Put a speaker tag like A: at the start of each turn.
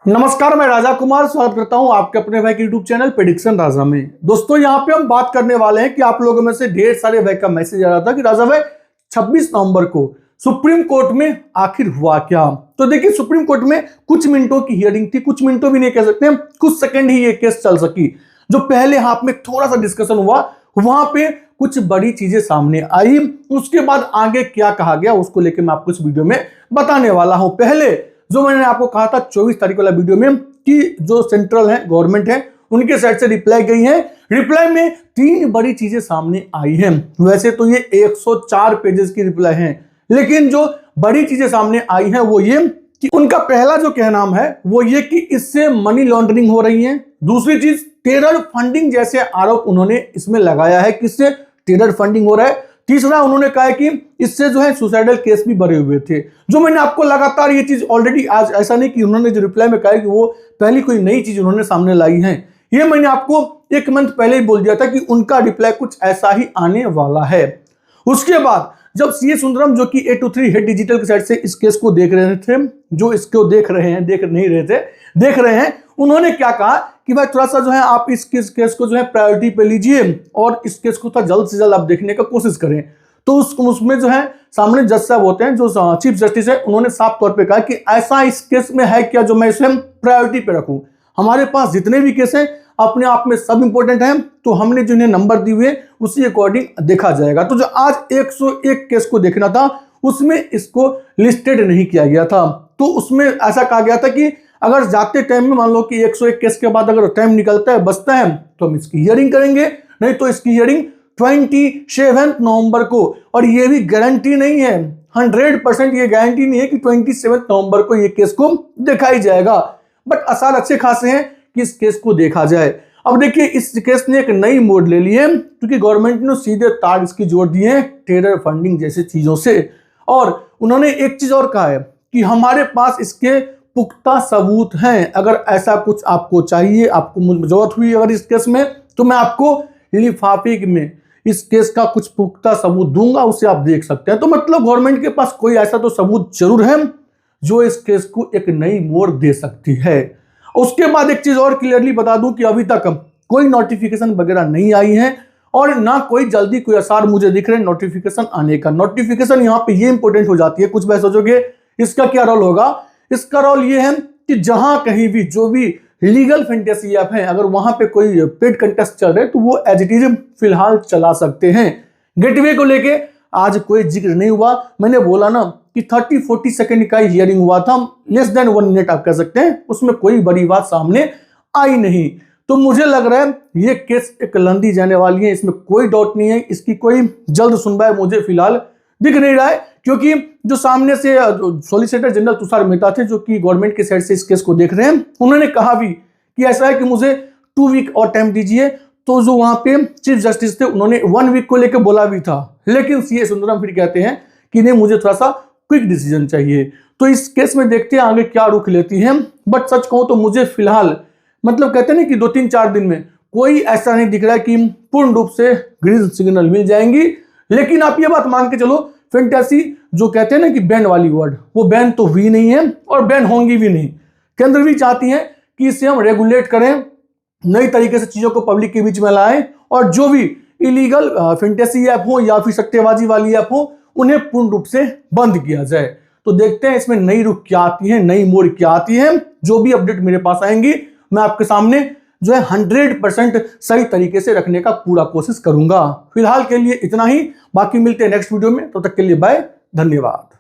A: नमस्कार, मैं राजा कुमार स्वागत करता हूं आपके अपने भाई के यूट्यूब चैनल प्रेडिक्शन राजा में। दोस्तों, यहां पे हम बात करने वाले हैं कि आप लोगों में से ढेर सारे भाई का मैसेज आ रहा था कि राजा भाई 26 नवंबर को सुप्रीम कोर्ट में आखिर हुआ क्या। तो देखिए, सुप्रीम कोर्ट में कुछ मिनटों की हियरिंग थी, कुछ मिनटों भी नहीं कह सकते, कुछ सेकंड ही ये केस चल सकी। जो पहले हाफ में थोड़ा सा डिस्कशन हुआ, वहां पे कुछ बड़ी चीजें सामने आई। उसके बाद आगे क्या कहा गया उसको लेकर मैं आपको इस वीडियो में बताने वाला हूं। पहले जो मैंने आपको कहा था 24 तारीख वाला वीडियो में कि जो सेंट्रल है, गवर्नमेंट है, उनके साइड से रिप्लाई गई है। रिप्लाई में 3 बड़ी चीजें सामने आई हैं। वैसे तो ये 104 पेजेस की रिप्लाई है, लेकिन जो बड़ी चीजें सामने आई हैं वो ये कि उनका पहला जो कहना है वो ये कि इससे मनी लॉन्ड्रिंग हो रही है। दूसरी चीज, टेरर फंडिंग जैसे आरोप उन्होंने इसमें लगाया है कि इससे टेरर फंडिंग हो रहा है। तीसरा, उन्होंने कहा है कि इससे जो है सुसाइडल केस भी भरे हुए थे। जो मैंने आपको लगातार ये चीज ऑलरेडी, आज ऐसा नहीं कि उन्होंने जो रिप्लाई में कहा है कि वो पहली कोई नई चीज उन्होंने सामने लाई है, ये मैंने आपको 1 मंथ पहले ही बोल दिया था कि उनका रिप्लाई कुछ ऐसा ही आने वाला है। उसके बाद जब सीए सुंदरम, जो कि 823 हेड डिजिटल की साइड से इस केस को देख रहे थे, जो इसको देख रहे हैं, देख नहीं रहे थे, देख रहे हैं, उन्होंने क्या कहा कि भाई थोड़ा सा जो है आप इस केस को जो है प्रायोरिटी पे लीजिए और इस केस को थोड़ा जल्द से जल्द आप देखने का कोशिश करें। तो उसमें जो है सामने जज साहब होते हैं, जो चीफ जस्टिस है, उन्होंने साफ तौर पे कहा कि ऐसा इस केस में है क्या जो मैं इसे प्रायोरिटी पे रखूं। हमारे पास जितने भी केस हैं अपने आप में सब इंपॉर्टेंट हैं, तो हमने जो इन्हें नंबर दिए हुए उसी अकॉर्डिंग देखा जाएगा। तो जो आज 101 केस को देखना था उसमें इसको लिस्टेड नहीं किया गया था। तो उसमें ऐसा कहा गया था कि अगर जाते टाइम में मान लो कि 101 केस के बाद अगर टाइम निकलता है, बचता है, तो हम इसकी हियरिंग करेंगे, नहीं तो इसकी हियरिंग 27 नवंबर को। और ये भी गारंटी नहीं है, 100% ये गारंटी नहीं है कि 27 नवंबर को ये केस को देखा ही जाएगा, बट आसार अच्छे खासे हैं कि इस केस को देखा जाए। अब देखिए, इस केस ने एक नई मोड़ ले ली है क्योंकि गवर्नमेंट ने सीधे तार इसकी जोड़ दिए हैं टेरर फंडिंग जैसी चीजों से। और उन्होंने एक चीज और कहा है कि हमारे पास इसके पुख्ता सबूत हैं। अगर ऐसा कुछ आपको चाहिए, आपको जरूरत हुई अगर इस केस में, तो मैं आपको लिफाफे में इस केस का कुछ पुख्ता सबूत दूंगा, उसे आप देख सकते हैं। तो मतलब गवर्नमेंट के पास कोई ऐसा तो सबूत जरूर है जो इस केस को एक नई मोड़ दे सकती है। उसके बाद एक चीज और क्लियरली बता दूं कि अभी तक कोई नोटिफिकेशन वगैरह नहीं आई है और ना कोई जल्दी कोई आसार मुझे दिख रहे नोटिफिकेशन आने का। नोटिफिकेशन यहाँ पे ये इंपॉर्टेंट हो जाती है। कुछ भाई सोचोगे इसका क्या रोल होगा। इसका रोल ये है कि जहां कहीं भी जो भी लीगल फैंटेसी ऐप है, अगर वहां पे कोई पेड कंटेस्ट चल रहे तो वो एज इट इज फिलहाल चला सकते हैं। गेटवे को लेके आज कोई जिक्र नहीं हुआ। मैंने बोला ना कि 30-40 सेकंड का हियरिंग हुआ था, लेस देन 1 मिनट आप कह सकते हैं, उसमें कोई बड़ी बात सामने आई नहीं। तो मुझे लग रहा है ये केस एक लंदी जाने वाली है, इसमें कोई डाउट नहीं है। इसकी कोई जल्द सुनवाई मुझे फिलहाल दिख नहीं रहा है, क्योंकि जो सामने से सॉलिसिटर जनरल तुषार मेहता थे, जो कि गवर्नमेंट के साइड से इस केस को देख रहे हैं, उन्होंने कहा भी कि ऐसा है कि मुझे 2 वीक और टाइम दीजिए। तो जो वहां पे चीफ जस्टिस थे उन्होंने 1 वीक को लेकर बोला भी था, लेकिन सीए सुंदरम फिर कहते हैं कि नहीं, मुझे थोड़ा सा क्विक डिसीजन चाहिए। तो इस केस में देखते हैं आगे क्या रुख लेती है। बट सच कहूं तो मुझे फिलहाल मतलब कहते हैं कि 2-3-4 दिन में कोई ऐसा नहीं दिख रहा है कि पूर्ण रूप से ग्रीन सिग्नल मिल जाएंगी। लेकिन आप ये बात मान के चलो, फैंटेसी जो कहते हैं ना कि बैन वाली वर्ड, वो बैन तो हुई नहीं है और बैन होंगी भी नहीं। केंद्र भी चाहती है कि इसे हम रेगुलेट करें, नई तरीके से चीजों को पब्लिक के बीच में लाएं, और जो भी इलीगल फैंटेसी ऐप हो या फिर सट्टेबाजी वाली ऐप हो, उन्हें पूर्ण रूप से बंद किया जाए। तो देखते हैं इसमें नई रुख क्या आती है, नई मोड़ क्या आती है। जो भी अपडेट मेरे पास आएंगी मैं आपके सामने जो है 100% सही तरीके से रखने का पूरा कोशिश करूंगा। फिलहाल के लिए इतना ही, बाकी मिलते हैं नेक्स्ट वीडियो में। तब तक के लिए बाय, धन्यवाद।